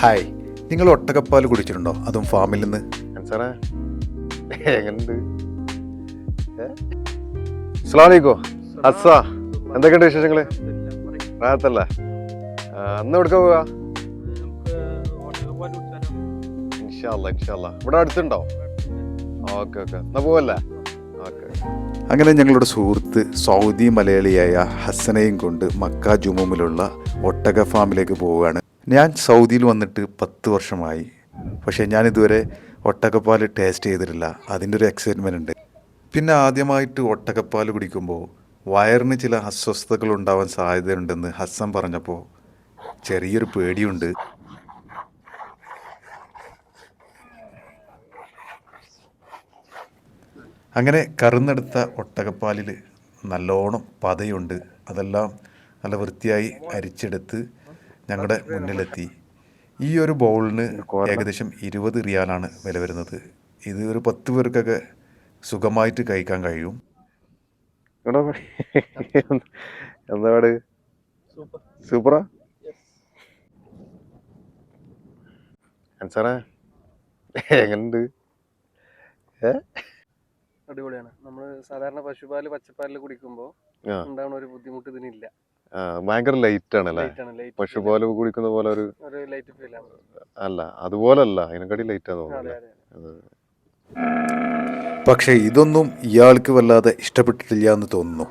Hi, നിങ്ങൾ ഒട്ടകപ്പാൽ കുടിച്ചിട്ടുണ്ടോ? അതും ഫാമിൽ നിന്ന്. സാറേ എങ്ങനെയുണ്ട്? അസ്സലാമലൈക്കും. അസ്സ എന്തൊക്കെയുണ്ട് വിശേഷങ്ങള്? റാഹത്തല്ലേ? അന്ന് എവിടേക്കാ പോവാ? ഇൻഷാല്ലാ ഇൻഷാല്ലാ. ഇവിടെ അടുത്തുണ്ടോ? ഓക്കെ ഓക്കെ, എന്നാ പോവല്ലേ? ഓക്കെ. അങ്ങനെ ഞങ്ങളുടെ സുഹൃത്ത് സൗദി മലയാളിയായ ഹസനെയും കൊണ്ട് മക്ക ജുമൂമിലുള്ള ഒട്ടക ഫാമിലേക്ക് പോവുകയാണ്. ഞാൻ സൗദിയിൽ വന്നിട്ട് 10 വർഷമായി. പക്ഷേ ഞാനിതുവരെ ഒട്ടകപ്പാൽ ടേസ്റ്റ് ചെയ്തിട്ടില്ല. അതിൻ്റെ ഒരു എക്സൈറ്റ്മെൻ്റ് ഉണ്ട്. പിന്നെ ആദ്യമായിട്ട് ഒട്ടകപ്പാൽ കുടിക്കുമ്പോൾ വയറിന് ചില അസ്വസ്ഥതകൾ ഉണ്ടാവാൻ സാധ്യതയുണ്ടെന്ന് ഹസ്സൻ പറഞ്ഞപ്പോൾ ചെറിയൊരു പേടിയുണ്ട്. അങ്ങനെ കറന്നെടുത്ത ഒട്ടകപ്പാലിൽ നല്ലോണം പതയുണ്ട്. അതെല്ലാം നല്ല വൃത്തിയായി അരിച്ചെടുത്ത് ഞങ്ങളുടെ മുന്നിലെത്തി. ഈ ഒരു ബൗളിന് ഏകദേശം 20 റിയാലാണ് വില വരുന്നത്. ഇത് ഒരു 10 പേർക്കൊക്കെ സുഖമായിട്ട് കഴിക്കാൻ കഴിയും. എന്താ പാട്? സൂപ്പറാ സാറേ, എങ്ങനെയുണ്ട്? അടിപൊളിയാണ്. നമ്മൾ സാധാരണ പശുപാല് പച്ചപ്പാലിൽ കുടിക്കുമ്പോൾ ഉണ്ടാവുന്ന ഒരു ബുദ്ധിമുട്ട് ഇതിനില്ല. ഭയങ്കര ലൈറ്റ് ആണല്ലേ? പശുപാല് കുടിക്കുന്ന പോലെ ഒരു ലൈറ്റ് ഫീൽ ആണ്. അല്ല, അതുപോലല്ല, അതിനെക്കാട്ടി ലൈറ്റ് ആണെന്ന് തോന്നുന്നു. പക്ഷേ ഇതൊന്നും ഇയാൾക്ക് വല്ലാതെ ഇഷ്ടപ്പെട്ടിട്ടില്ല എന്ന് തോന്നുന്നു.